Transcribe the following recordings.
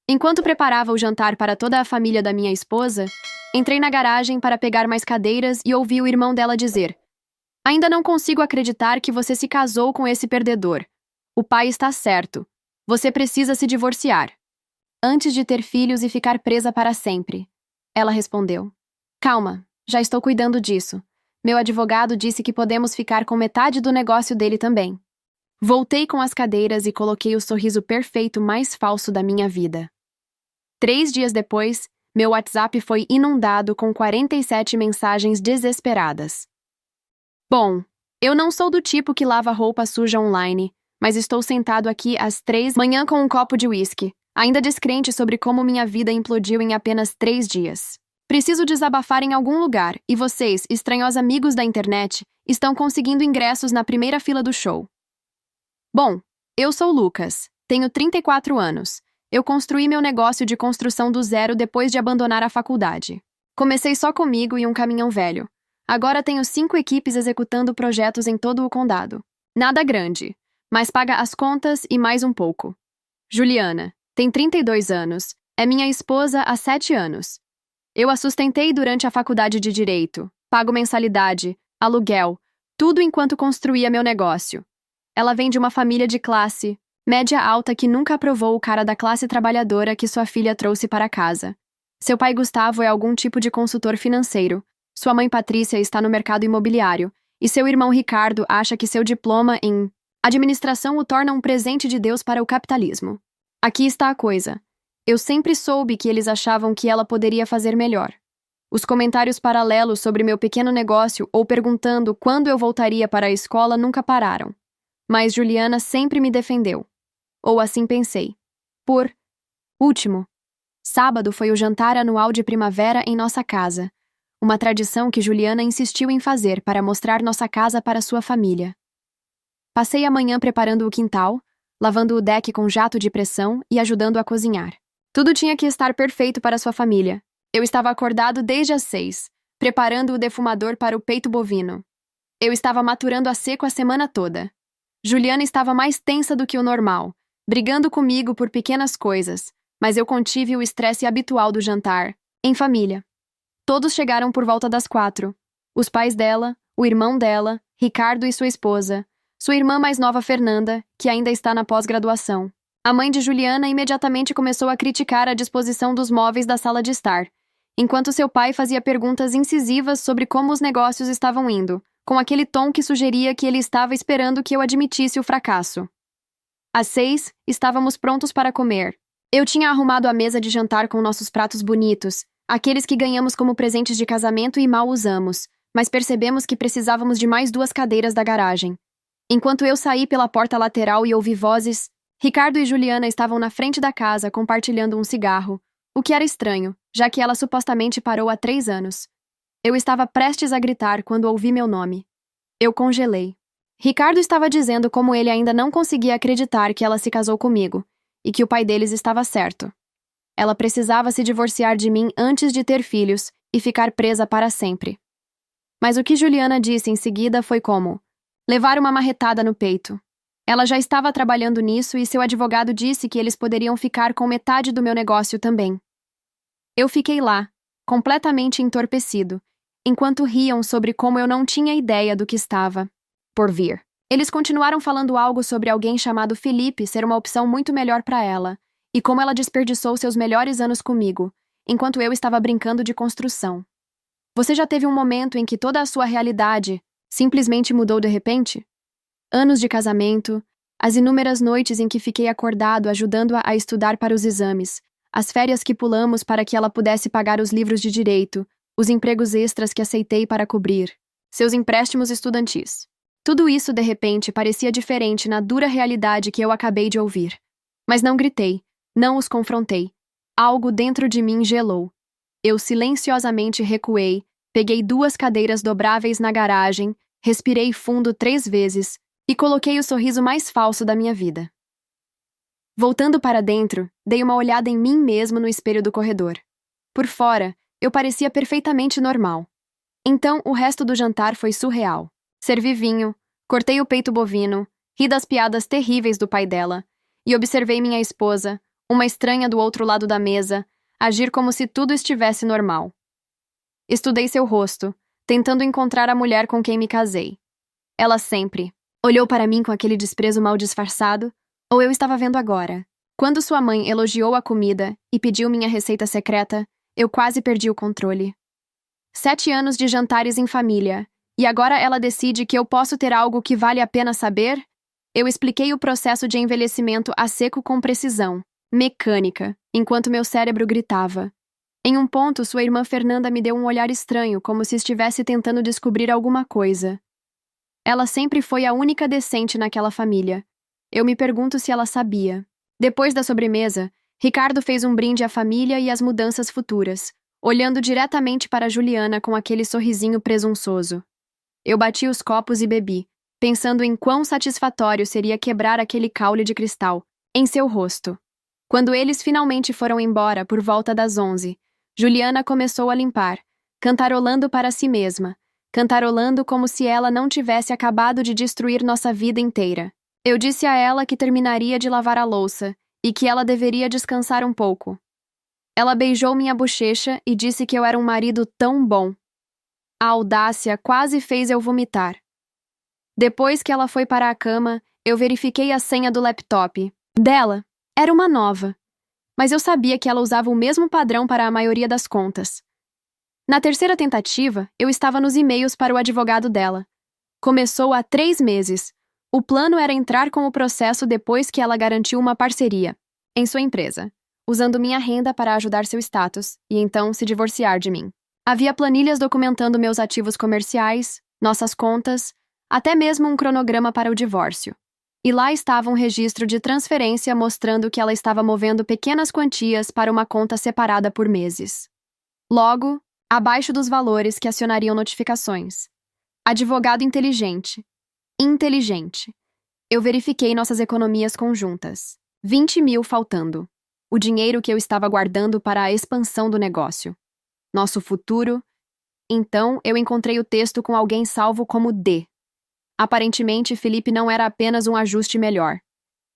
Enquanto preparava o jantar para toda a família da minha esposa, entrei na garagem para pegar mais cadeiras e ouvi o irmão dela dizer: "Ainda não consigo acreditar que você se casou com esse perdedor. O pai está certo. Você precisa se divorciar antes de ter filhos e ficar presa para sempre." Ela respondeu: "Calma, já estou cuidando disso. Meu advogado disse que podemos ficar com metade do negócio dele também." Voltei com as cadeiras e coloquei o sorriso perfeito mais falso da minha vida. 3 dias depois, meu WhatsApp foi inundado com 47 mensagens desesperadas. Bom, eu não sou do tipo que lava roupa suja online, mas estou sentado aqui às 3 da manhã com um copo de uísque, ainda descrente sobre como minha vida implodiu em apenas 3 dias. Preciso desabafar em algum lugar, e vocês, estranhos amigos da internet, estão conseguindo ingressos na primeira fila do show. Bom, eu sou Lucas, tenho 34 anos. Eu construí meu negócio de construção do zero depois de abandonar a faculdade. Comecei só comigo e um caminhão velho. Agora tenho 5 equipes executando projetos em todo o condado. Nada grande, mas paga as contas e mais um pouco. Juliana, tem 32 anos, é minha esposa há 7 anos. Eu a sustentei durante a faculdade de Direito, pago mensalidade, aluguel, tudo enquanto construía meu negócio. Ela vem de uma família de classe média alta que nunca aprovou o cara da classe trabalhadora que sua filha trouxe para casa. Seu pai Gustavo é algum tipo de consultor financeiro, sua mãe Patrícia está no mercado imobiliário, e seu irmão Ricardo acha que seu diploma em administração o torna um presente de Deus para o capitalismo. Aqui está a coisa. Eu sempre soube que eles achavam que ela poderia fazer melhor. Os comentários paralelos sobre meu pequeno negócio ou perguntando quando eu voltaria para a escola nunca pararam. Mas Juliana sempre me defendeu. Ou assim pensei. Por último, sábado foi o jantar anual de primavera em nossa casa, uma tradição que Juliana insistiu em fazer para mostrar nossa casa para sua família. Passei a manhã preparando o quintal, lavando o deck com jato de pressão e ajudando a cozinhar. Tudo tinha que estar perfeito para sua família. Eu estava acordado desde as 6, preparando o defumador para o peito bovino. Eu estava maturando a seco a semana toda. Juliana estava mais tensa do que o normal, brigando comigo por pequenas coisas, mas eu contive o estresse habitual do jantar, em família. Todos chegaram por volta das 4. Os pais dela, o irmão dela, Ricardo e sua esposa, sua irmã mais nova Fernanda, que ainda está na pós-graduação. A mãe de Juliana imediatamente começou a criticar a disposição dos móveis da sala de estar, enquanto seu pai fazia perguntas incisivas sobre como os negócios estavam indo, com aquele tom que sugeria que ele estava esperando que eu admitisse o fracasso. Às 6, estávamos prontos para comer. Eu tinha arrumado a mesa de jantar com nossos pratos bonitos, aqueles que ganhamos como presentes de casamento e mal usamos, mas percebemos que precisávamos de mais 2 cadeiras da garagem. Enquanto eu saí pela porta lateral e ouvi vozes, Ricardo e Juliana estavam na frente da casa compartilhando um cigarro, o que era estranho, já que ela supostamente parou há 3 anos. Eu estava prestes a gritar quando ouvi meu nome. Eu congelei. Ricardo estava dizendo como ele ainda não conseguia acreditar que ela se casou comigo, e que o pai deles estava certo. Ela precisava se divorciar de mim antes de ter filhos e ficar presa para sempre. Mas o que Juliana disse em seguida foi como levar uma marretada no peito. Ela já estava trabalhando nisso e seu advogado disse que eles poderiam ficar com metade do meu negócio também. Eu fiquei lá, completamente entorpecido, enquanto riam sobre como eu não tinha ideia do que estava por vir. Eles continuaram falando algo sobre alguém chamado Felipe ser uma opção muito melhor para ela, e como ela desperdiçou seus melhores anos comigo, enquanto eu estava brincando de construção. Você já teve um momento em que toda a sua realidade simplesmente mudou de repente? Anos de casamento, as inúmeras noites em que fiquei acordado ajudando-a a estudar para os exames, as férias que pulamos para que ela pudesse pagar os livros de direito, os empregos extras que aceitei para cobrir, seus empréstimos estudantis. Tudo isso, de repente, parecia diferente na dura realidade que eu acabei de ouvir. Mas não gritei, não os confrontei. Algo dentro de mim gelou. Eu silenciosamente recuei, peguei 2 cadeiras dobráveis na garagem, respirei fundo 3 vezes e coloquei o sorriso mais falso da minha vida. Voltando para dentro, dei uma olhada em mim mesmo no espelho do corredor. Por fora, eu parecia perfeitamente normal. Então, o resto do jantar foi surreal. Servi vinho, cortei o peito bovino, ri das piadas terríveis do pai dela e observei minha esposa, Uma estranha do outro lado da mesa, agir como se tudo estivesse normal. Estudei seu rosto, tentando encontrar a mulher com quem me casei. Ela sempre olhou para mim com aquele desprezo mal disfarçado, ou eu estava vendo agora. Quando sua mãe elogiou a comida e pediu minha receita secreta, eu quase perdi o controle. 7 anos de jantares em família, e agora ela decide que eu posso ter algo que vale a pena saber? Eu expliquei o processo de envelhecimento a seco com precisão, mecânica, enquanto meu cérebro gritava. Em um ponto, sua irmã Fernanda me deu um olhar estranho, como se estivesse tentando descobrir alguma coisa. Ela sempre foi a única decente naquela família. Eu me pergunto se ela sabia. Depois da sobremesa, Ricardo fez um brinde à família e às mudanças futuras, olhando diretamente para Juliana com aquele sorrisinho presunçoso. Eu bati os copos e bebi, pensando em quão satisfatório seria quebrar aquele caule de cristal em seu rosto. Quando eles finalmente foram embora por volta das 11, Juliana começou a limpar, cantarolando para si mesma, cantarolando como se ela não tivesse acabado de destruir nossa vida inteira. Eu disse a ela que terminaria de lavar a louça e que ela deveria descansar um pouco. Ela beijou minha bochecha e disse que eu era um marido tão bom. A audácia quase fez eu vomitar. Depois que ela foi para a cama, eu verifiquei a senha do laptop. Dela. Era uma nova. Mas eu sabia que ela usava o mesmo padrão para a maioria das contas. Na terceira tentativa, eu estava nos e-mails para o advogado dela. Começou há 3 meses. O plano era entrar com o processo depois que ela garantiu uma parceria em sua empresa, usando minha renda para ajudar seu status e então se divorciar de mim. Havia planilhas documentando meus ativos comerciais, nossas contas, até mesmo um cronograma para o divórcio. E lá estava um registro de transferência mostrando que ela estava movendo pequenas quantias para uma conta separada por meses. Logo, abaixo dos valores que acionariam notificações. Advogado inteligente. Inteligente. Eu verifiquei nossas economias conjuntas. 20 mil faltando. O dinheiro que eu estava guardando para a expansão do negócio. Nosso futuro. Então, eu encontrei o texto com alguém salvo como D. Aparentemente, Felipe não era apenas um ajuste melhor.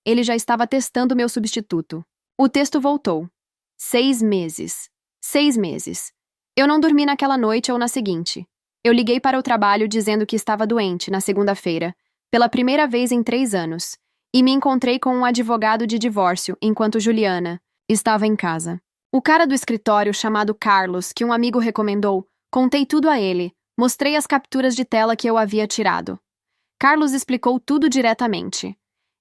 Ele já estava testando meu substituto. O texto voltou. 6 meses. 6 meses. Eu não dormi naquela noite ou na seguinte. Eu liguei para o trabalho dizendo que estava doente na segunda-feira, pela primeira vez em 3 anos, e me encontrei com um advogado de divórcio enquanto Juliana estava em casa. O cara do escritório chamado Carlos, que um amigo recomendou, contei tudo a ele, mostrei as capturas de tela que eu havia tirado. Carlos explicou tudo diretamente.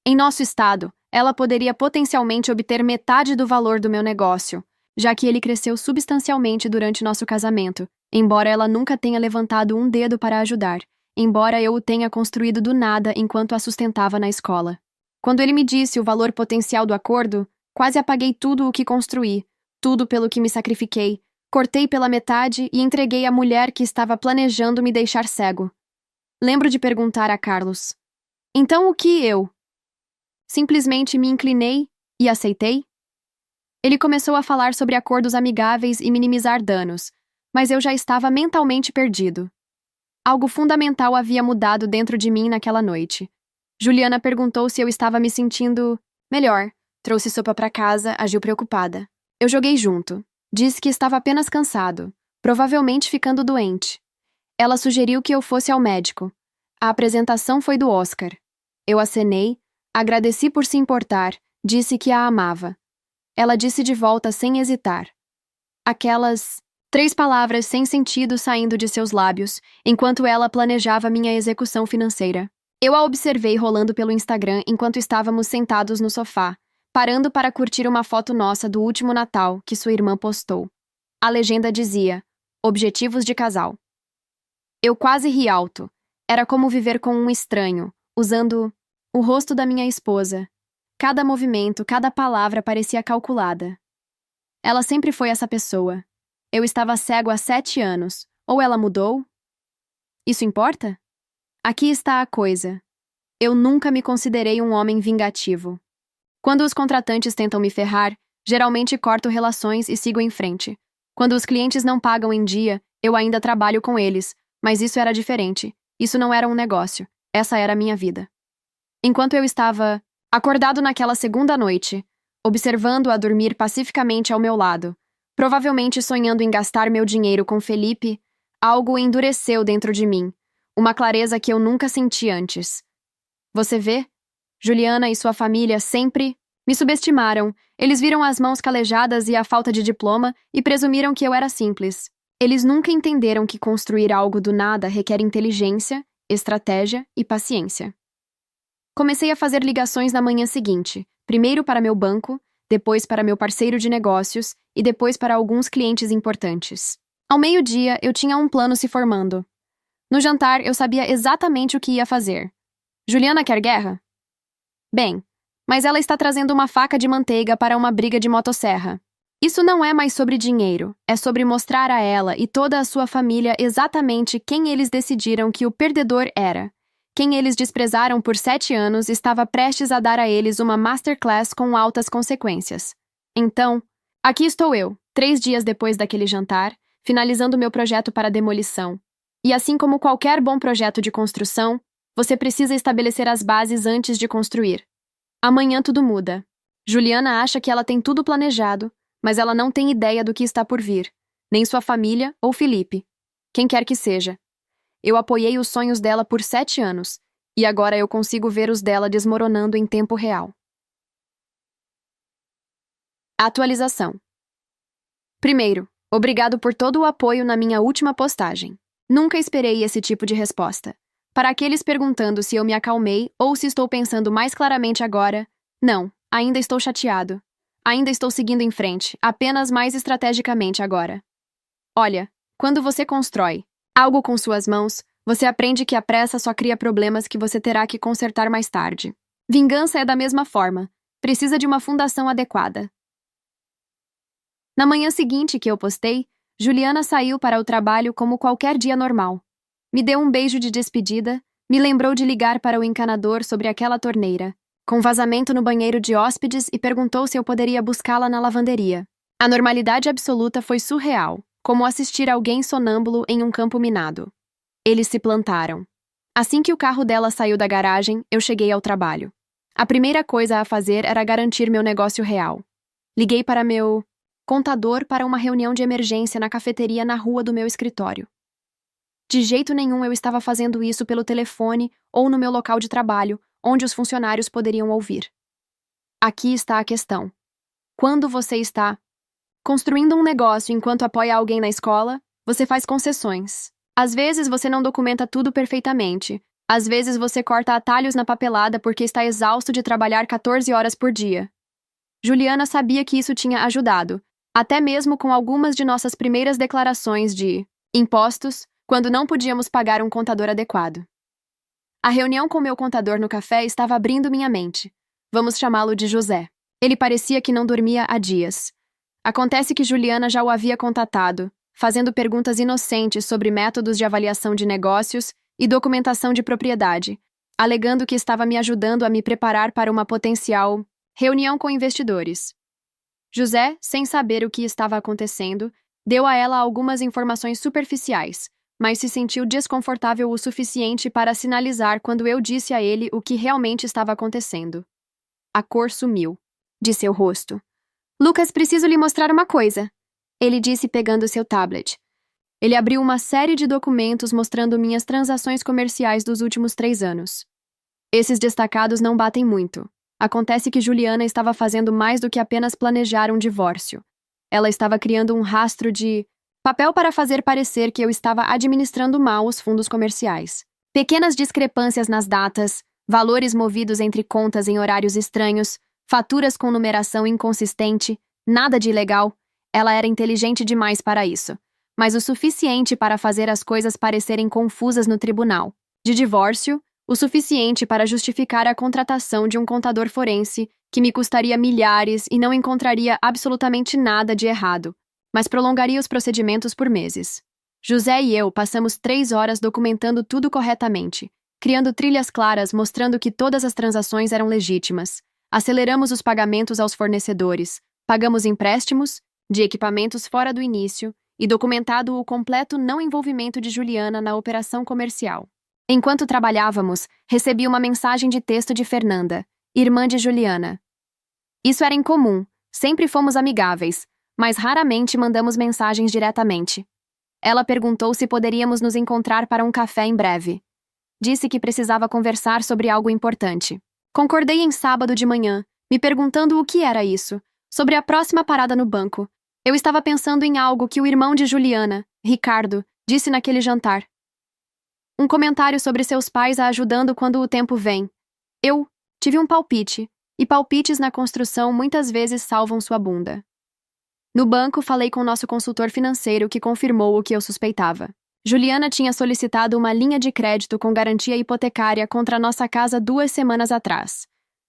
Em nosso estado, ela poderia potencialmente obter metade do valor do meu negócio, já que ele cresceu substancialmente durante nosso casamento, embora ela nunca tenha levantado um dedo para ajudar, embora eu o tenha construído do nada enquanto a sustentava na escola. Quando ele me disse o valor potencial do acordo, quase apaguei tudo o que construí, tudo pelo que me sacrifiquei, cortei pela metade e entreguei à mulher que estava planejando me deixar cego. Lembro de perguntar a Carlos: então o que eu? Simplesmente me inclinei e aceitei? Ele começou a falar sobre acordos amigáveis e minimizar danos, mas eu já estava mentalmente perdido. Algo fundamental havia mudado dentro de mim naquela noite. Juliana perguntou se eu estava me sentindo melhor, trouxe sopa para casa, agiu preocupada. Eu joguei junto. Disse que estava apenas cansado, provavelmente ficando doente. Ela sugeriu que eu fosse ao médico. A apresentação foi do Oscar. Eu acenei, agradeci por se importar, disse que a amava. Ela disse de volta sem hesitar. Aquelas 3 palavras sem sentido saindo de seus lábios, enquanto ela planejava minha execução financeira. Eu a observei rolando pelo Instagram enquanto estávamos sentados no sofá, parando para curtir uma foto nossa do último Natal que sua irmã postou. A legenda dizia: Objetivos de casal. Eu quase ri alto. Era como viver com um estranho, usando o rosto da minha esposa. Cada movimento, cada palavra parecia calculada. Ela sempre foi essa pessoa. Eu estava cego há 7 anos. Ou ela mudou? Isso importa? Aqui está a coisa. Eu nunca me considerei um homem vingativo. Quando os contratantes tentam me ferrar, geralmente corto relações e sigo em frente. Quando os clientes não pagam em dia, eu ainda trabalho com eles, mas isso era diferente. Isso não era um negócio. Essa era a minha vida. Enquanto eu estava acordado naquela segunda noite, observando-a dormir pacificamente ao meu lado. Provavelmente sonhando em gastar meu dinheiro com Felipe, algo endureceu dentro de mim, uma clareza que eu nunca senti antes. Você vê? Juliana e sua família sempre me subestimaram. Eles viram as mãos calejadas e a falta de diploma e presumiram que eu era simples. Eles nunca entenderam que construir algo do nada requer inteligência, estratégia e paciência. Comecei a fazer ligações na manhã seguinte, primeiro para meu banco, depois para meu parceiro de negócios e depois para alguns clientes importantes. Ao meio-dia, eu tinha um plano se formando. No jantar, eu sabia exatamente o que ia fazer. Juliana quer guerra? Bem, mas ela está trazendo uma faca de manteiga para uma briga de motosserra. Isso não é mais sobre dinheiro, é sobre mostrar a ela e toda a sua família exatamente quem eles decidiram que o perdedor era. Quem eles desprezaram por 7 anos estava prestes a dar a eles uma masterclass com altas consequências. Então, aqui estou eu, 3 dias depois daquele jantar, finalizando meu projeto para demolição. E assim como qualquer bom projeto de construção, você precisa estabelecer as bases antes de construir. Amanhã tudo muda. Juliana acha que ela tem tudo planejado, mas ela não tem ideia do que está por vir, nem sua família ou Felipe. Quem quer que seja. Eu apoiei os sonhos dela por 7 anos, e agora eu consigo ver os dela desmoronando em tempo real. Atualização. Primeiro, obrigado por todo o apoio na minha última postagem. Nunca esperei esse tipo de resposta. Para aqueles perguntando se eu me acalmei ou se estou pensando mais claramente agora, não, ainda estou chateado. Ainda estou seguindo em frente, apenas mais estrategicamente agora. Olha, quando você constrói algo com suas mãos, você aprende que a pressa só cria problemas que você terá que consertar mais tarde. Vingança é da mesma forma. Precisa de uma fundação adequada. Na manhã seguinte que eu postei, Juliana saiu para o trabalho como qualquer dia normal. Me deu um beijo de despedida, me lembrou de ligar para o encanador sobre aquela torneira, com vazamento no banheiro de hóspedes e perguntou se eu poderia buscá-la na lavanderia. A normalidade absoluta foi surreal, como assistir alguém sonâmbulo em um campo minado. Eles se plantaram. Assim que o carro dela saiu da garagem, eu cheguei ao trabalho. A primeira coisa a fazer era garantir meu negócio real. Liguei para meu contador para uma reunião de emergência na cafeteria na rua do meu escritório. De jeito nenhum eu estava fazendo isso pelo telefone ou no meu local de trabalho, onde os funcionários poderiam ouvir. Aqui está a questão. Quando você está construindo um negócio enquanto apoia alguém na escola, você faz concessões. Às vezes você não documenta tudo perfeitamente. Às vezes você corta atalhos na papelada porque está exausto de trabalhar 14 horas por dia. Juliana sabia que isso tinha ajudado, até mesmo com algumas de nossas primeiras declarações de impostos, quando não podíamos pagar um contador adequado. A reunião com meu contador no café estava abrindo minha mente. Vamos chamá-lo de José. Ele parecia que não dormia há dias. Acontece que Juliana já o havia contatado, fazendo perguntas inocentes sobre métodos de avaliação de negócios e documentação de propriedade, alegando que estava me ajudando a me preparar para uma potencial reunião com investidores. José, sem saber o que estava acontecendo, deu a ela algumas informações superficiais, mas se sentiu desconfortável o suficiente para sinalizar quando eu disse a ele o que realmente estava acontecendo. A cor sumiu de seu rosto. Lucas, preciso lhe mostrar uma coisa, ele disse pegando seu tablet. Ele abriu uma série de documentos mostrando minhas transações comerciais dos últimos 3 anos. Esses destacados não batem muito. Acontece que Juliana estava fazendo mais do que apenas planejar um divórcio. Ela estava criando um rastro de papel para fazer parecer que eu estava administrando mal os fundos comerciais. Pequenas discrepâncias nas datas, valores movidos entre contas em horários estranhos, faturas com numeração inconsistente, nada de ilegal. Ela era inteligente demais para isso, mas o suficiente para fazer as coisas parecerem confusas no tribunal. De divórcio, o suficiente para justificar a contratação de um contador forense que me custaria milhares e não encontraria absolutamente nada de errado, mas prolongaria os procedimentos por meses. José e eu passamos 3 horas documentando tudo corretamente, criando trilhas claras mostrando que todas as transações eram legítimas. Aceleramos os pagamentos aos fornecedores, pagamos empréstimos de equipamentos fora do início e documentado o completo não envolvimento de Juliana na operação comercial. Enquanto trabalhávamos, recebi uma mensagem de texto de Fernanda, irmã de Juliana. Isso era incomum. Sempre fomos amigáveis, mas raramente mandamos mensagens diretamente. Ela perguntou se poderíamos nos encontrar para um café em breve. Disse que precisava conversar sobre algo importante. Concordei em sábado de manhã, me perguntando o que era isso, sobre a próxima parada no banco. Eu estava pensando em algo que o irmão de Juliana, Ricardo, disse naquele jantar. Um comentário sobre seus pais a ajudando quando o tempo vem. Eu tive um palpite, e palpites na construção muitas vezes salvam sua bunda. No banco, falei com nosso consultor financeiro que confirmou o que eu suspeitava. Juliana tinha solicitado uma linha de crédito com garantia hipotecária contra nossa casa 2 semanas atrás.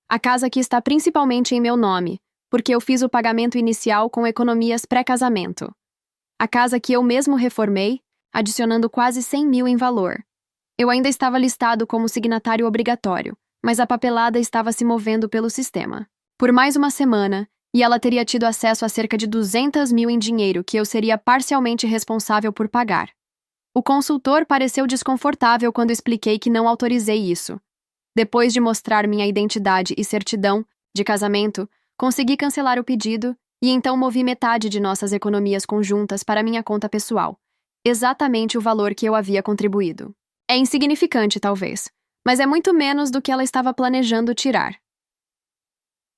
A casa que está principalmente em meu nome, porque eu fiz o pagamento inicial com economias pré-casamento. A casa que eu mesmo reformei, adicionando quase 100 mil em valor. Eu ainda estava listado como signatário obrigatório, mas a papelada estava se movendo pelo sistema. Por mais uma semana, e ela teria tido acesso a cerca de 200 mil em dinheiro que eu seria parcialmente responsável por pagar. O consultor pareceu desconfortável quando expliquei que não autorizei isso. Depois de mostrar minha identidade e certidão de casamento, consegui cancelar o pedido e então movi metade de nossas economias conjuntas para minha conta pessoal, exatamente o valor que eu havia contribuído. É insignificante, talvez, mas é muito menos do que ela estava planejando tirar.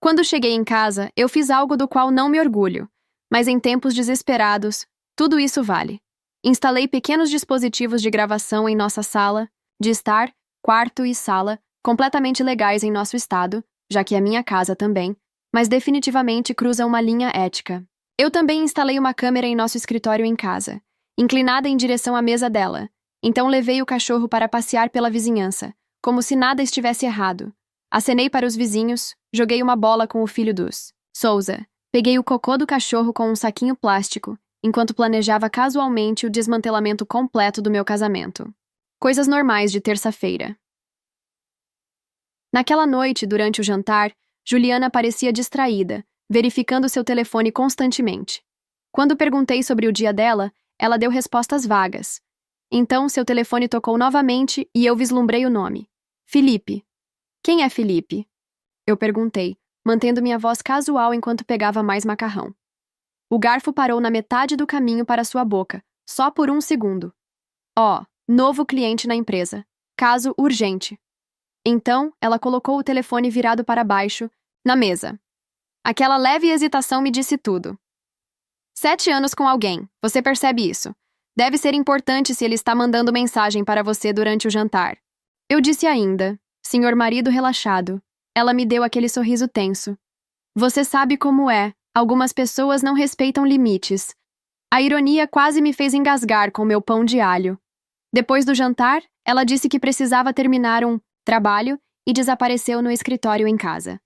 Quando cheguei em casa, eu fiz algo do qual não me orgulho, mas em tempos desesperados, tudo isso vale. Instalei pequenos dispositivos de gravação em nossa sala, de estar, quarto e sala, completamente legais em nosso estado, já que é minha casa também, mas definitivamente cruza uma linha ética. Eu também instalei uma câmera em nosso escritório em casa, inclinada em direção à mesa dela, então levei o cachorro para passear pela vizinhança, como se nada estivesse errado. Acenei para os vizinhos, joguei uma bola com o filho dos Souza, peguei o cocô do cachorro com um saquinho plástico, enquanto planejava casualmente o desmantelamento completo do meu casamento. Coisas normais de terça-feira. Naquela noite, durante o jantar, Juliana parecia distraída, verificando seu telefone constantemente. Quando perguntei sobre o dia dela, ela deu respostas vagas. Então, seu telefone tocou novamente e eu vislumbrei o nome. Felipe. Quem é Felipe? Eu perguntei, mantendo minha voz casual enquanto pegava mais macarrão. O garfo parou na metade do caminho para sua boca, só por um segundo. Novo cliente na empresa. Caso urgente. Então, ela colocou o telefone virado para baixo, na mesa. Aquela leve hesitação me disse tudo. 7 anos com alguém, você percebe isso. Deve ser importante se ele está mandando mensagem para você durante o jantar. Eu disse ainda, senhor marido relaxado. Ela me deu aquele sorriso tenso. Você sabe como é, algumas pessoas não respeitam limites. A ironia quase me fez engasgar com meu pão de alho. Depois do jantar, ela disse que precisava terminar um trabalho e desapareceu no escritório em casa.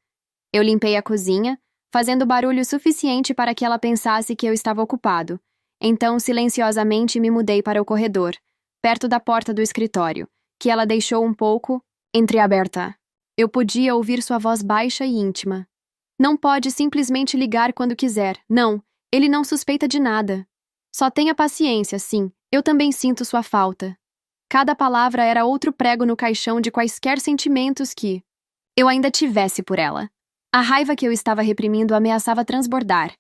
Eu limpei a cozinha, fazendo barulho suficiente para que ela pensasse que eu estava ocupado. Então, silenciosamente, me mudei para o corredor, perto da porta do escritório, que ela deixou um pouco entreaberta. Eu podia ouvir sua voz baixa e íntima. Não pode simplesmente ligar quando quiser. Não, ele não suspeita de nada. Só tenha paciência, sim. Eu também sinto sua falta. Cada palavra era outro prego no caixão de quaisquer sentimentos que eu ainda tivesse por ela. A raiva que eu estava reprimindo ameaçava transbordar.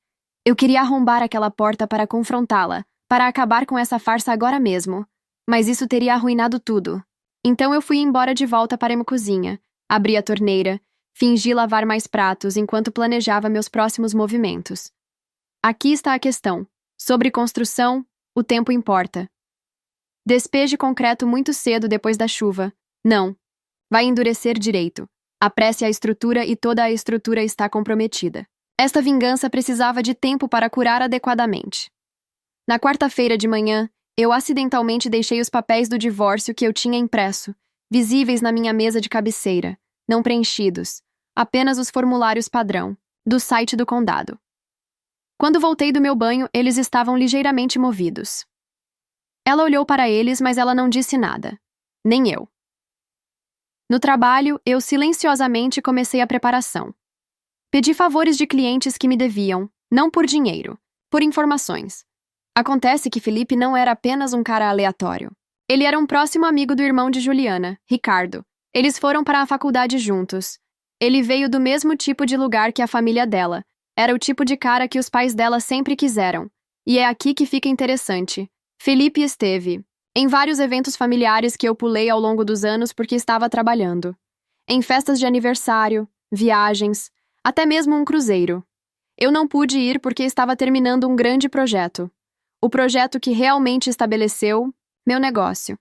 Eu queria arrombar aquela porta para confrontá-la, para acabar com essa farsa agora mesmo. Mas isso teria arruinado tudo. Então eu fui embora de volta para a cozinha, abri a torneira, fingi lavar mais pratos enquanto planejava meus próximos movimentos. Aqui está a questão. Sobre construção, o tempo importa. Despeje concreto muito cedo depois da chuva. Não. Vai endurecer direito. Apresse a estrutura e toda a estrutura está comprometida. Esta vingança precisava de tempo para curar adequadamente. Na quarta-feira de manhã, eu acidentalmente deixei os papéis do divórcio que eu tinha impresso, visíveis na minha mesa de cabeceira, não preenchidos, apenas os formulários padrão, do site do condado. Quando voltei do meu banho, eles estavam ligeiramente movidos. Ela olhou para eles, mas ela não disse nada. Nem eu. No trabalho, eu silenciosamente comecei a preparação. Pedi favores de clientes que me deviam, não por dinheiro, por informações. Acontece que Felipe não era apenas um cara aleatório. Ele era um próximo amigo do irmão de Juliana, Ricardo. Eles foram para a faculdade juntos. Ele veio do mesmo tipo de lugar que a família dela. Era o tipo de cara que os pais dela sempre quiseram. E é aqui que fica interessante. Felipe esteve em vários eventos familiares que eu pulei ao longo dos anos porque estava trabalhando. Em festas de aniversário, viagens, até mesmo um cruzeiro. Eu não pude ir porque estava terminando um grande projeto. O projeto que realmente estabeleceu meu negócio.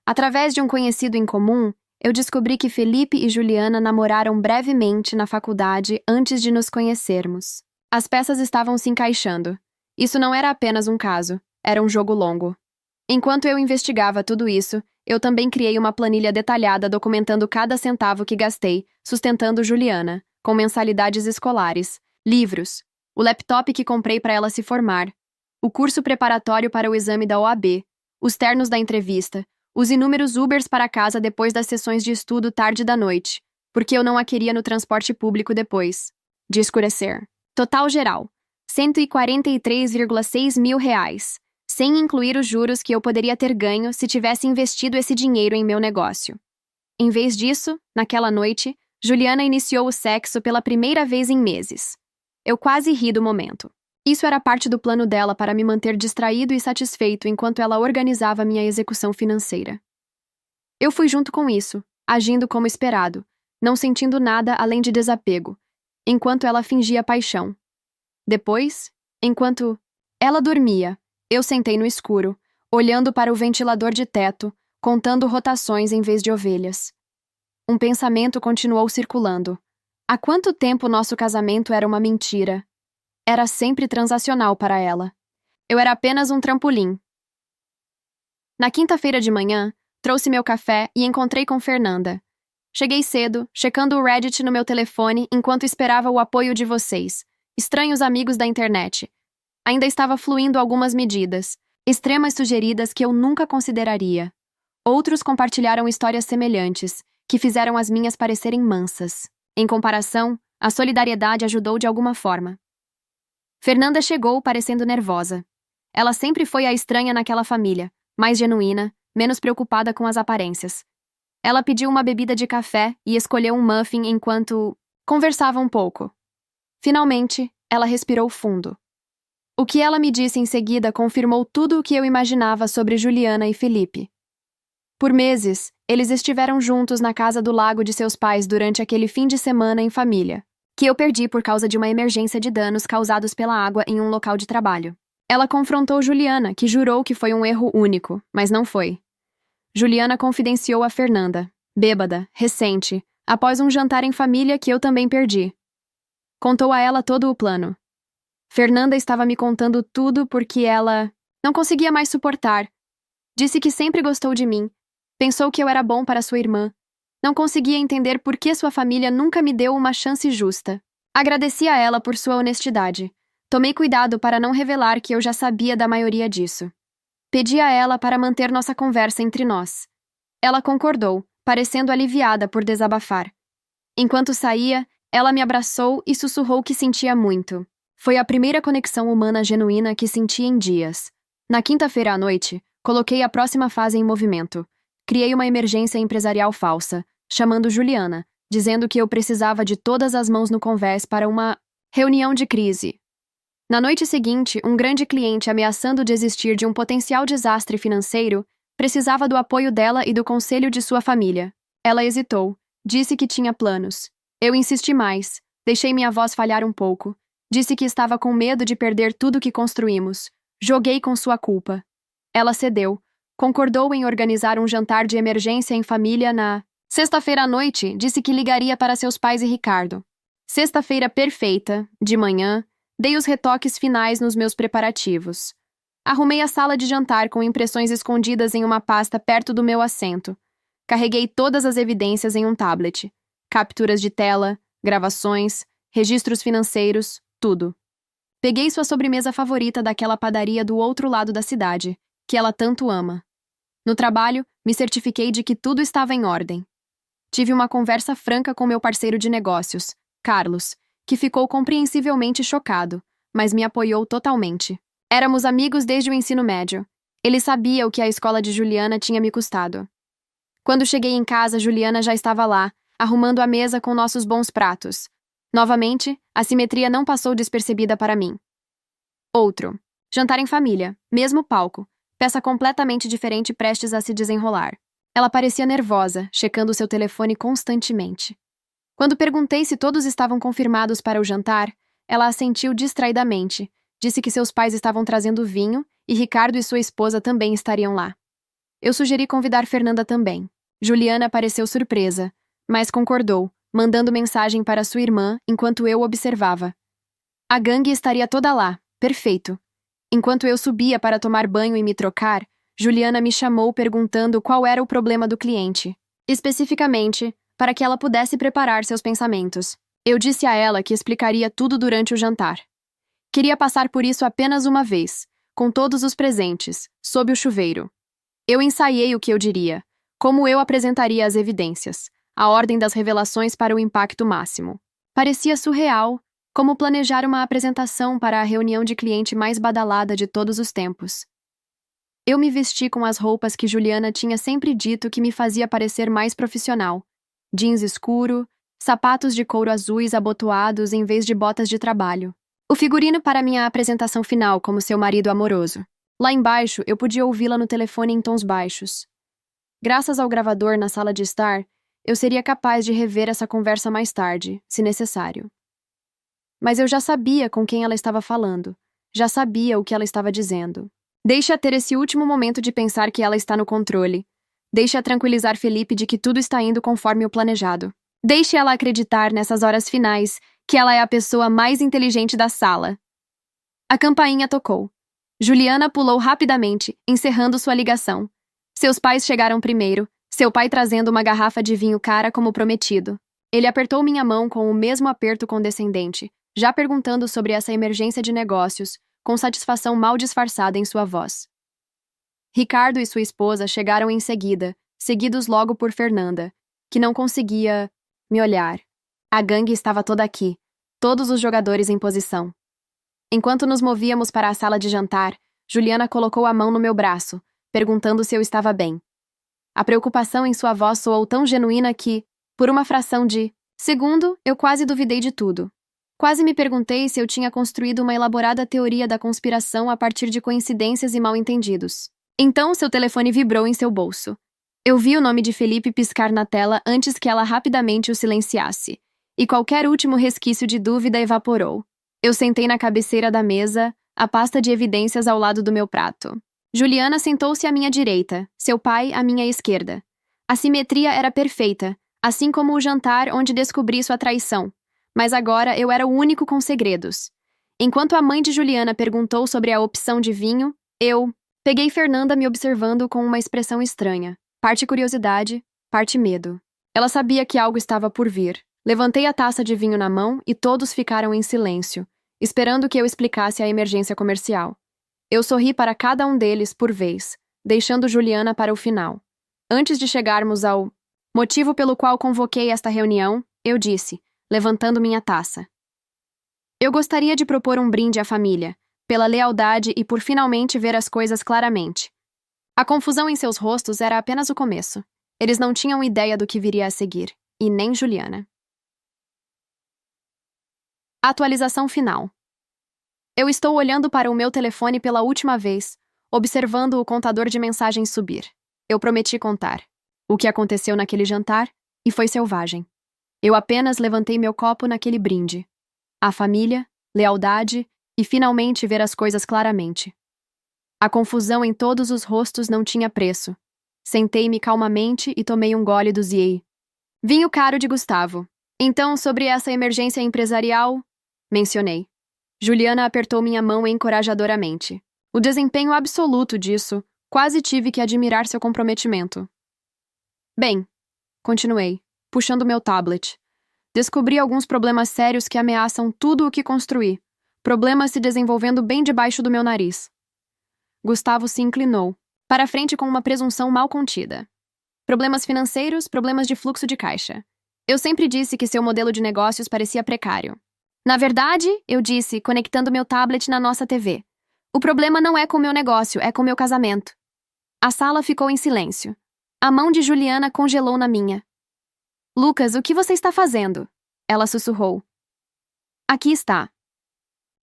Através de um conhecido em comum, eu descobri que Felipe e Juliana namoraram brevemente na faculdade antes de nos conhecermos. As peças estavam se encaixando. Isso não era apenas um caso, era um jogo longo. Enquanto eu investigava tudo isso, eu também criei uma planilha detalhada documentando cada centavo que gastei, sustentando Juliana, com mensalidades escolares, livros, o laptop que comprei para ela se formar, o curso preparatório para o exame da OAB, os ternos da entrevista, os inúmeros Ubers para casa depois das sessões de estudo tarde da noite, porque eu não a queria no transporte público depois de escurecer. Total geral, 143,6 mil reais, sem incluir os juros que eu poderia ter ganho se tivesse investido esse dinheiro em meu negócio. Em vez disso, naquela noite, Juliana iniciou o sexo pela primeira vez em meses. Eu quase ri do momento. Isso era parte do plano dela para me manter distraído e satisfeito enquanto ela organizava minha execução financeira. Eu fui junto com isso, agindo como esperado, não sentindo nada além de desapego, enquanto ela fingia paixão. Depois, enquanto ela dormia, eu sentei no escuro, olhando para o ventilador de teto, contando rotações em vez de ovelhas. Um pensamento continuou circulando. Há quanto tempo nosso casamento era uma mentira? Era sempre transacional para ela. Eu era apenas um trampolim. Na quinta-feira de manhã, trouxe meu café e encontrei com Fernanda. Cheguei cedo, checando o Reddit no meu telefone enquanto esperava o apoio de vocês, estranhos amigos da internet. Ainda estava fluindo algumas medidas, extremas sugeridas que eu nunca consideraria. Outros compartilharam histórias semelhantes, que fizeram as minhas parecerem mansas. Em comparação, a solidariedade ajudou de alguma forma. Fernanda chegou parecendo nervosa. Ela sempre foi a estranha naquela família, mais genuína, menos preocupada com as aparências. Ela pediu uma bebida de café e escolheu um muffin enquanto conversava um pouco. Finalmente, ela respirou fundo. O que ela me disse em seguida confirmou tudo o que eu imaginava sobre Juliana e Felipe. Por meses, eles estiveram juntos na casa do lago de seus pais durante aquele fim de semana em família, que eu perdi por causa de uma emergência de danos causados pela água em um local de trabalho. Ela confrontou Juliana, que jurou que foi um erro único, mas não foi. Juliana confidenciou a Fernanda, bêbada, recente, após um jantar em família que eu também perdi. Contou a ela todo o plano. Fernanda estava me contando tudo porque ela não conseguia mais suportar. Disse que sempre gostou de mim. Pensou que eu era bom para sua irmã. Não conseguia entender por que sua família nunca me deu uma chance justa. Agradeci a ela por sua honestidade. Tomei cuidado para não revelar que eu já sabia da maioria disso. Pedi a ela para manter nossa conversa entre nós. Ela concordou, parecendo aliviada por desabafar. Enquanto saía, ela me abraçou e sussurrou que sentia muito. Foi a primeira conexão humana genuína que senti em dias. Na quinta-feira à noite, coloquei a próxima fase em movimento. Criei uma emergência empresarial falsa, chamando Juliana, dizendo que eu precisava de todas as mãos no convés para uma reunião de crise. Na noite seguinte, um grande cliente ameaçando desistir de um potencial desastre financeiro precisava do apoio dela e do conselho de sua família. Ela hesitou, disse que tinha planos. Eu insisti mais, deixei minha voz falhar um pouco. Disse que estava com medo de perder tudo que construímos. Joguei com sua culpa. Ela cedeu. Concordou em organizar um jantar de emergência em família na sexta-feira à noite. Disse que ligaria para seus pais e Ricardo. Sexta-feira perfeita, de manhã, dei os retoques finais nos meus preparativos. Arrumei a sala de jantar com impressões escondidas em uma pasta perto do meu assento. Carreguei todas as evidências em um tablet. Capturas de tela, gravações, registros financeiros, tudo. Peguei sua sobremesa favorita daquela padaria do outro lado da cidade, que ela tanto ama. No trabalho, me certifiquei de que tudo estava em ordem. Tive uma conversa franca com meu parceiro de negócios, Carlos, que ficou compreensivelmente chocado, mas me apoiou totalmente. Éramos amigos desde o ensino médio. Ele sabia o que a escola de Juliana tinha me custado. Quando cheguei em casa, Juliana já estava lá, arrumando a mesa com nossos bons pratos. Novamente, a simetria não passou despercebida para mim. Outro. Jantar em família, mesmo palco, peça completamente diferente prestes a se desenrolar. Ela parecia nervosa, checando seu telefone constantemente. Quando perguntei se todos estavam confirmados para o jantar, ela assentiu distraidamente, disse que seus pais estavam trazendo vinho e Ricardo e sua esposa também estariam lá. Eu sugeri convidar Fernanda também. Juliana pareceu surpresa, mas concordou, mandando mensagem para sua irmã enquanto eu observava. A gangue estaria toda lá, perfeito. Enquanto eu subia para tomar banho e me trocar, Juliana me chamou perguntando qual era o problema do cliente. Especificamente, para que ela pudesse preparar seus pensamentos. Eu disse a ela que explicaria tudo durante o jantar. Queria passar por isso apenas uma vez, com todos os presentes, sob o chuveiro. Eu ensaiei o que eu diria, como eu apresentaria as evidências, a ordem das revelações para o impacto máximo. Parecia surreal, como planejar uma apresentação para a reunião de cliente mais badalada de todos os tempos. Eu me vesti com as roupas que Juliana tinha sempre dito que me fazia parecer mais profissional. Jeans escuro, sapatos de couro azuis abotoados em vez de botas de trabalho. O figurino para minha apresentação final como seu marido amoroso. Lá embaixo, eu podia ouvi-la no telefone em tons baixos. Graças ao gravador na sala de estar, eu seria capaz de rever essa conversa mais tarde, se necessário. Mas eu já sabia com quem ela estava falando. Já sabia o que ela estava dizendo. Deixe-a ter esse último momento de pensar que ela está no controle. Deixe-a tranquilizar Felipe de que tudo está indo conforme o planejado. Deixe ela acreditar nessas horas finais que ela é a pessoa mais inteligente da sala. A campainha tocou. Juliana pulou rapidamente, encerrando sua ligação. Seus pais chegaram primeiro, seu pai trazendo uma garrafa de vinho cara como prometido. Ele apertou minha mão com o mesmo aperto condescendente, já perguntando sobre essa emergência de negócios, com satisfação mal disfarçada em sua voz. Ricardo e sua esposa chegaram em seguida, seguidos logo por Fernanda, que não conseguia me olhar. A gangue estava toda aqui, todos os jogadores em posição. Enquanto nos movíamos para a sala de jantar, Juliana colocou a mão no meu braço, perguntando se eu estava bem. A preocupação em sua voz soou tão genuína que, por uma fração de segundo, eu quase duvidei de tudo. Quase me perguntei se eu tinha construído uma elaborada teoria da conspiração a partir de coincidências e mal-entendidos. Então seu telefone vibrou em seu bolso. Eu vi o nome de Felipe piscar na tela antes que ela rapidamente o silenciasse, e qualquer último resquício de dúvida evaporou. Eu sentei na cabeceira da mesa, a pasta de evidências ao lado do meu prato. Juliana sentou-se à minha direita, seu pai à minha esquerda. A simetria era perfeita, assim como o jantar onde descobri sua traição. Mas agora eu era o único com segredos. Enquanto a mãe de Juliana perguntou sobre a opção de vinho, eu peguei Fernanda me observando com uma expressão estranha, parte curiosidade, parte medo. Ela sabia que algo estava por vir. Levantei a taça de vinho na mão e todos ficaram em silêncio, esperando que eu explicasse a emergência comercial. Eu sorri para cada um deles por vez, deixando Juliana para o final. Antes de chegarmos ao motivo pelo qual convoquei esta reunião, eu disse, levantando minha taça. Eu gostaria de propor um brinde à família, pela lealdade e por finalmente ver as coisas claramente. A confusão em seus rostos era apenas o começo. Eles não tinham ideia do que viria a seguir, e nem Juliana. Atualização final. Eu estou olhando para o meu telefone pela última vez, observando o contador de mensagens subir. Eu prometi contar o que aconteceu naquele jantar, e foi selvagem. Eu apenas levantei meu copo naquele brinde. A família, lealdade e finalmente ver as coisas claramente. A confusão em todos os rostos não tinha preço. Sentei-me calmamente e tomei um gole do Ziei. Vinho caro de Gustavo. Então, sobre essa emergência empresarial, mencionei. Juliana apertou minha mão encorajadoramente. O desempenho absoluto disso, quase tive que admirar seu comprometimento. Bem, continuei, puxando meu tablet. Descobri alguns problemas sérios que ameaçam tudo o que construí. Problemas se desenvolvendo bem debaixo do meu nariz. Gustavo se inclinou, para frente com uma presunção mal contida. Problemas financeiros, problemas de fluxo de caixa. Eu sempre disse que seu modelo de negócios parecia precário. Na verdade, eu disse, conectando meu tablet na nossa TV. O problema não é com meu negócio, é com meu casamento. A sala ficou em silêncio. A mão de Juliana congelou na minha. Lucas, o que você está fazendo? Ela sussurrou. Aqui está.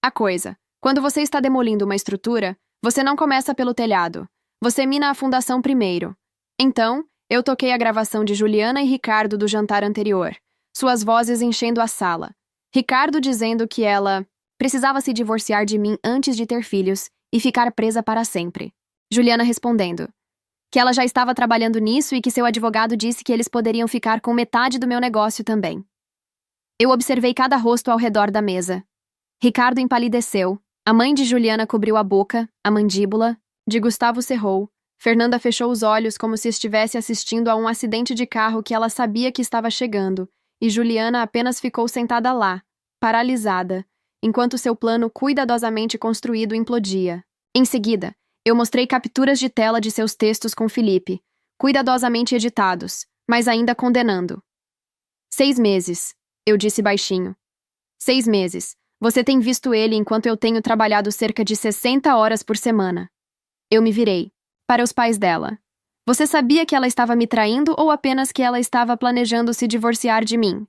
A coisa. Quando você está demolindo uma estrutura, você não começa pelo telhado. Você mina a fundação primeiro. Então, eu toquei a gravação de Juliana e Ricardo do jantar anterior, suas vozes enchendo a sala. Ricardo dizendo que ela precisava se divorciar de mim antes de ter filhos e ficar presa para sempre. Juliana respondendo que ela já estava trabalhando nisso e que seu advogado disse que eles poderiam ficar com metade do meu negócio também. Eu observei cada rosto ao redor da mesa. Ricardo empalideceu, a mãe de Juliana cobriu a boca, a mandíbula, de Gustavo cerrou, Fernanda fechou os olhos como se estivesse assistindo a um acidente de carro que ela sabia que estava chegando, e Juliana apenas ficou sentada lá, paralisada, enquanto seu plano cuidadosamente construído implodia. Em seguida, eu mostrei capturas de tela de seus textos com Felipe, cuidadosamente editados, mas ainda condenando. 6 meses, eu disse baixinho. 6 meses. Você tem visto ele enquanto eu tenho trabalhado cerca de 60 horas por semana. Eu me virei. Para os pais dela. Você sabia que ela estava me traindo ou apenas que ela estava planejando se divorciar de mim?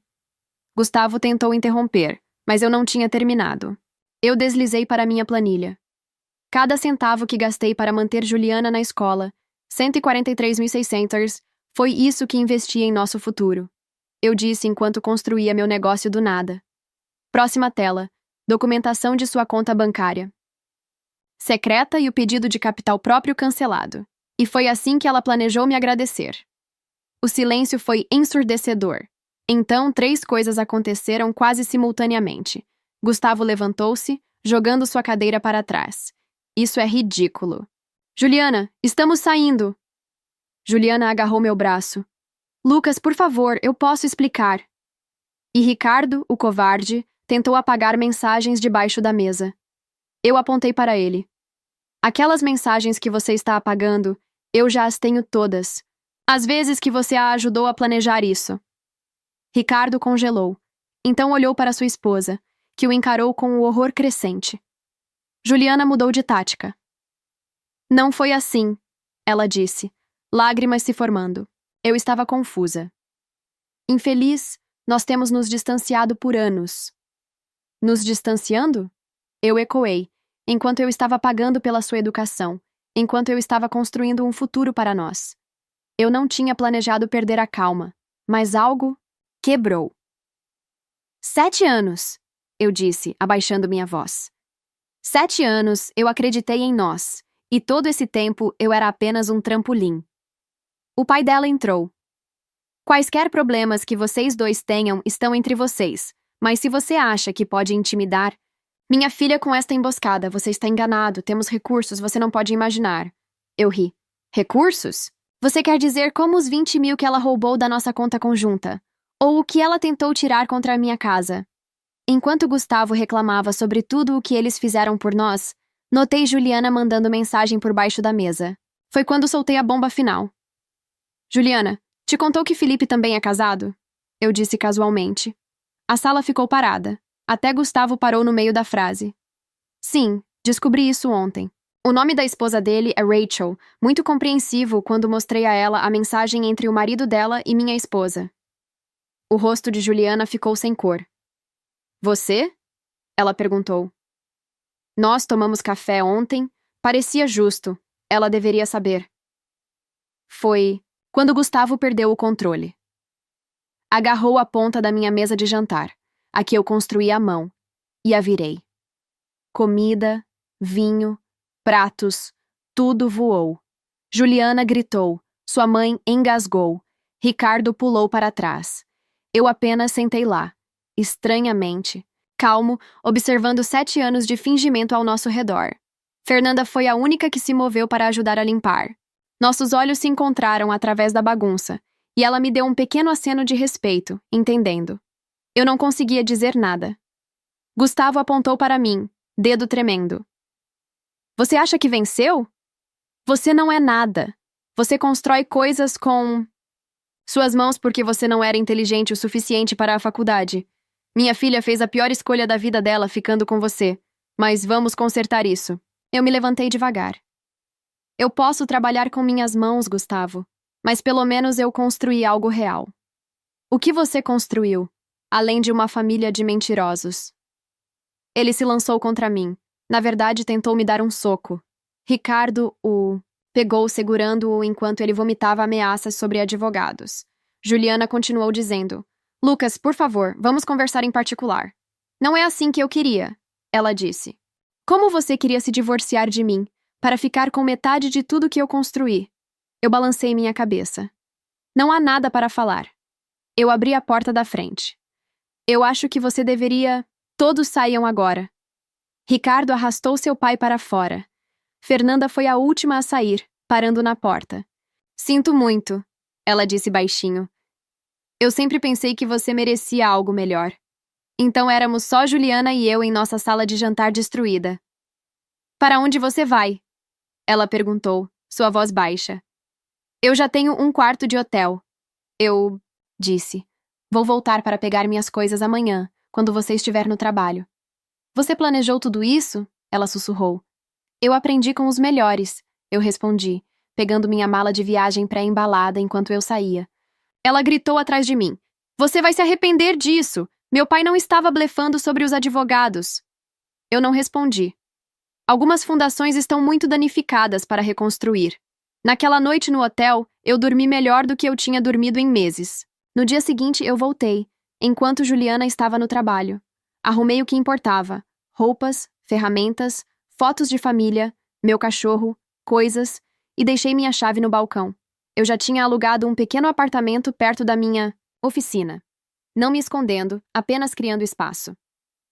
Gustavo tentou interromper, mas eu não tinha terminado. Eu deslizei para minha planilha. Cada centavo que gastei para manter Juliana na escola, 143.600, foi isso que investi em nosso futuro. Eu disse enquanto construía meu negócio do nada. Próxima tela. Documentação de sua conta bancária. Secreta e o pedido de capital próprio cancelado. E foi assim que ela planejou me agradecer. O silêncio foi ensurdecedor. Então, 3 coisas aconteceram quase simultaneamente. Gustavo levantou-se, jogando sua cadeira para trás. Isso é ridículo. Juliana, estamos saindo. Juliana agarrou meu braço. Lucas, por favor, eu posso explicar. E Ricardo, o covarde, tentou apagar mensagens debaixo da mesa. Eu apontei para ele. Aquelas mensagens que você está apagando, eu já as tenho todas. As vezes que você a ajudou a planejar isso. Ricardo congelou. Então olhou para sua esposa, que o encarou com o horror crescente. Juliana mudou de tática. Não foi assim, ela disse, lágrimas se formando. Eu estava confusa. Infeliz, nós temos nos distanciado por anos. Nos distanciando? Eu ecoei, enquanto eu estava pagando pela sua educação, enquanto eu estava construindo um futuro para nós. Eu não tinha planejado perder a calma, mas algo quebrou. 7 anos, eu disse, abaixando minha voz. 7 anos eu acreditei em nós, e todo esse tempo eu era apenas um trampolim. O pai dela entrou. Quaisquer problemas que vocês dois tenham estão entre vocês, mas se você acha que pode intimidar... Minha filha, com esta emboscada, você está enganado, temos recursos, você não pode imaginar. Eu ri. Recursos? Você quer dizer como os 20 mil que ela roubou da nossa conta conjunta? Ou o que ela tentou tirar contra a minha casa? Enquanto Gustavo reclamava sobre tudo o que eles fizeram por nós, notei Juliana mandando mensagem por baixo da mesa. Foi quando soltei a bomba final. Juliana, te contou que Felipe também é casado? Eu disse casualmente. A sala ficou parada. Até Gustavo parou no meio da frase. Sim, descobri isso ontem. O nome da esposa dele é Rachel, muito compreensivo quando mostrei a ela a mensagem entre o marido dela e minha esposa. O rosto de Juliana ficou sem cor. Você? Ela perguntou. Nós tomamos café ontem. Parecia justo. Ela deveria saber. Foi quando Gustavo perdeu o controle. Agarrou a ponta da minha mesa de jantar, a que eu construí à mão, e a virei. Comida, vinho, pratos, tudo voou. Juliana gritou, sua mãe engasgou, Ricardo pulou para trás. Eu apenas sentei lá, estranhamente, calmo, observando 7 anos de fingimento ao nosso redor. Fernanda foi a única que se moveu para ajudar a limpar. Nossos olhos se encontraram através da bagunça, e ela me deu um pequeno aceno de respeito, entendendo. Eu não conseguia dizer nada. Gustavo apontou para mim, dedo tremendo. Você acha que venceu? Você não é nada. Você constrói coisas com suas mãos porque você não era inteligente o suficiente para a faculdade. Minha filha fez a pior escolha da vida dela ficando com você, mas vamos consertar isso. Eu me levantei devagar. Eu posso trabalhar com minhas mãos, Gustavo, mas pelo menos eu construí algo real. O que você construiu, além de uma família de mentirosos? Ele se lançou contra mim. Na verdade, tentou me dar um soco. Ricardo o pegou segurando-o enquanto ele vomitava ameaças sobre advogados. Juliana continuou dizendo: Lucas, por favor, vamos conversar em particular. Não é assim que eu queria, ela disse. Como você queria se divorciar de mim, para ficar com metade de tudo que eu construí? Eu balancei minha cabeça. Não há nada para falar. Eu abri a porta da frente. Eu acho que você deveria. Todos saiam agora. Ricardo arrastou seu pai para fora. Fernanda foi a última a sair, parando na porta. Sinto muito, ela disse baixinho. Eu sempre pensei que você merecia algo melhor. Então éramos só Juliana e eu em nossa sala de jantar destruída. Para onde você vai? Ela perguntou, sua voz baixa. Eu já tenho um quarto de hotel. Eu disse. Vou voltar para pegar minhas coisas amanhã, quando você estiver no trabalho. Você planejou tudo isso? Ela sussurrou. Eu aprendi com os melhores, eu respondi, pegando minha mala de viagem pré-embalada enquanto eu saía. Ela gritou atrás de mim. Você vai se arrepender disso! Meu pai não estava blefando sobre os advogados. Eu não respondi. Algumas fundações estão muito danificadas para reconstruir. Naquela noite no hotel, eu dormi melhor do que eu tinha dormido em meses. No dia seguinte, eu voltei, enquanto Juliana estava no trabalho. Arrumei o que importava: roupas, ferramentas, fotos de família, meu cachorro, coisas, e deixei minha chave no balcão. Eu já tinha alugado um pequeno apartamento perto da minha oficina. Não me escondendo, apenas criando espaço.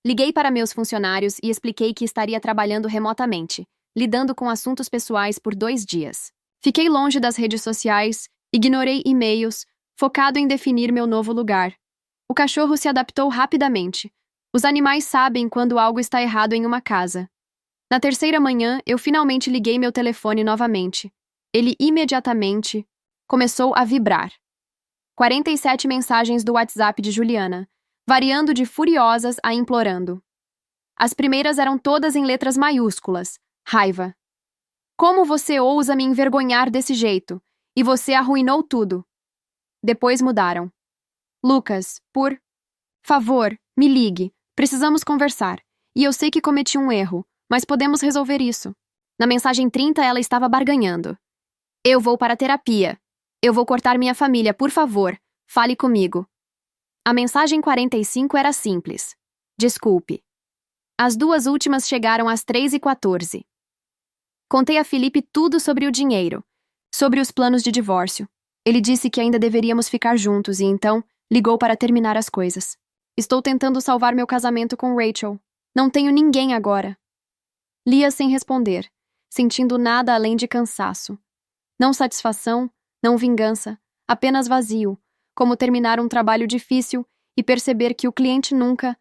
Liguei para meus funcionários e expliquei que estaria trabalhando remotamente, lidando com assuntos pessoais por 2 dias. Fiquei longe das redes sociais, ignorei e-mails, focado em definir meu novo lugar. O cachorro se adaptou rapidamente. Os animais sabem quando algo está errado em uma casa. Na terceira manhã, eu finalmente liguei meu telefone novamente. Ele imediatamente começou a vibrar. 47 mensagens do WhatsApp de Juliana, variando de furiosas a implorando. As primeiras eram todas em letras maiúsculas. Raiva. Como você ousa me envergonhar desse jeito? E você arruinou tudo. Depois mudaram. Lucas, por favor, me ligue. Precisamos conversar. E eu sei que cometi um erro, mas podemos resolver isso. Na mensagem 30, ela estava barganhando. Eu vou para a terapia. Eu vou cortar minha família, por favor. Fale comigo. A mensagem 45 era simples. Desculpe. As 2 últimas chegaram às 3h14. Contei a Felipe tudo sobre o dinheiro, sobre os planos de divórcio. Ele disse que ainda deveríamos ficar juntos e então ligou para terminar as coisas. Estou tentando salvar meu casamento com Rachel. Não tenho ninguém agora. Lia sem responder, sentindo nada além de cansaço. Não satisfação, não vingança, apenas vazio, como terminar um trabalho difícil e perceber que o cliente nunca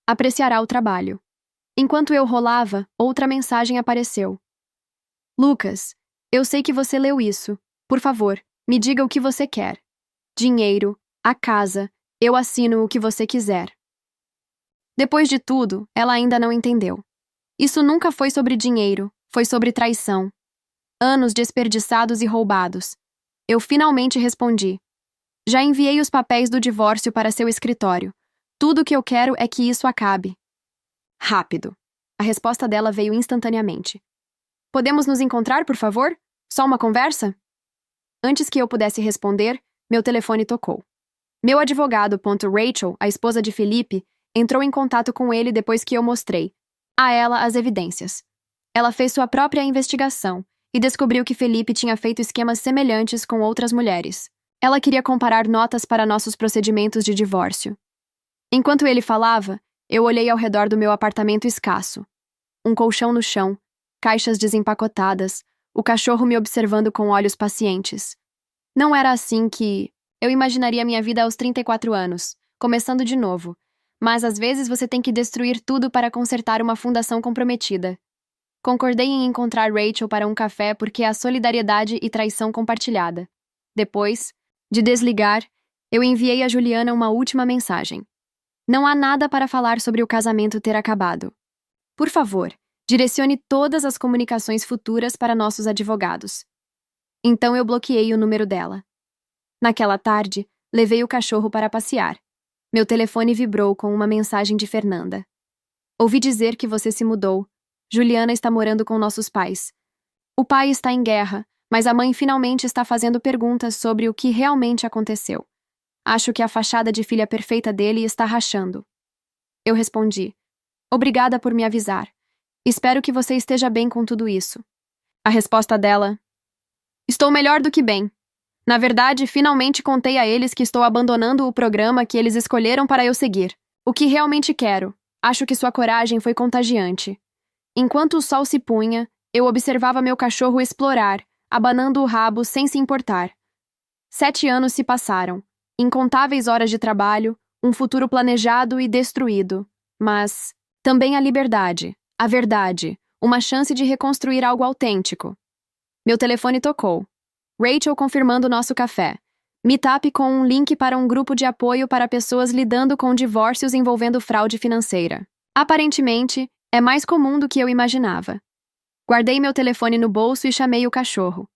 apreciará o trabalho. Enquanto eu rolava, outra mensagem apareceu. Lucas, eu sei que você leu isso. Por favor, me diga o que você quer. Dinheiro, a casa, eu assino o que você quiser. Depois de tudo, ela ainda não entendeu. Isso nunca foi sobre dinheiro, foi sobre traição. Anos desperdiçados e roubados. Eu finalmente respondi. Já enviei os papéis do divórcio para seu escritório. Tudo o que eu quero é que isso acabe. Rápido. A resposta dela veio instantaneamente. Podemos nos encontrar, por favor? Só uma conversa? Antes que eu pudesse responder, meu telefone tocou. Meu advogado, Rachel, a esposa de Felipe, entrou em contato com ele depois que eu mostrei a ela as evidências. Ela fez sua própria investigação e descobriu que Felipe tinha feito esquemas semelhantes com outras mulheres. Ela queria comparar notas para nossos procedimentos de divórcio. Enquanto ele falava, eu olhei ao redor do meu apartamento escasso. Um colchão no chão, caixas desempacotadas, o cachorro me observando com olhos pacientes. Não era assim que eu imaginaria minha vida aos 34 anos, começando de novo. Mas às vezes você tem que destruir tudo para consertar uma fundação comprometida. Concordei em encontrar Rachel para um café porque há solidariedade e traição compartilhada. Depois de desligar, eu enviei a Juliana uma última mensagem. Não há nada para falar sobre o casamento ter acabado. Por favor, direcione todas as comunicações futuras para nossos advogados. Então eu bloqueei o número dela. Naquela tarde, Levei o cachorro para passear. Meu telefone vibrou com uma mensagem de Fernanda. Ouvi dizer que você se mudou. Juliana está morando com nossos pais. O pai está em guerra, mas a mãe finalmente está fazendo perguntas sobre o que realmente aconteceu. Acho que a fachada de filha perfeita dele está rachando. Eu respondi: obrigada por me avisar. Espero que você esteja bem com tudo isso. A resposta dela: estou melhor do que bem. Na verdade, finalmente contei a eles que estou abandonando o programa que eles escolheram para eu seguir. O que realmente quero. Acho que sua coragem foi contagiante. Enquanto o sol se punha, eu observava meu cachorro explorar, abanando o rabo sem se importar. 7 anos se passaram. Incontáveis horas de trabalho, um futuro planejado e destruído. Mas também a liberdade, a verdade, uma chance de reconstruir algo autêntico. Meu telefone tocou. Rachel confirmando nosso café. Meetup com um link para um grupo de apoio para pessoas lidando com divórcios envolvendo fraude financeira. Aparentemente, é mais comum do que eu imaginava. Guardei meu telefone no bolso e chamei o cachorro.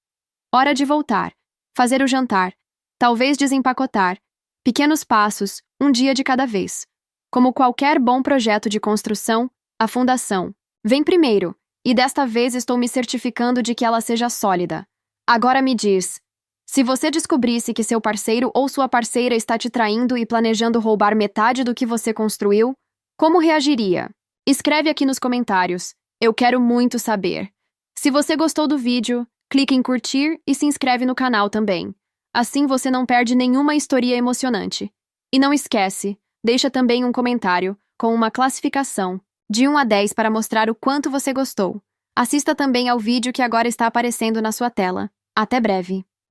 Hora de voltar. Fazer o jantar. Talvez desempacotar. Pequenos passos, um dia de cada vez. Como qualquer bom projeto de construção, a fundação vem primeiro, e desta vez estou me certificando de que ela seja sólida. Agora me diz, se você descobrisse que seu parceiro ou sua parceira está te traindo e planejando roubar metade do que você construiu, como reagiria? Escreve aqui nos comentários. Eu quero muito saber. Se você gostou do vídeo, clique em curtir e se inscreve no canal também. Assim você não perde nenhuma história emocionante. E não esquece, deixa também um comentário com uma classificação de 1 a 10 para mostrar o quanto você gostou. Assista também ao vídeo que agora está aparecendo na sua tela. Até breve!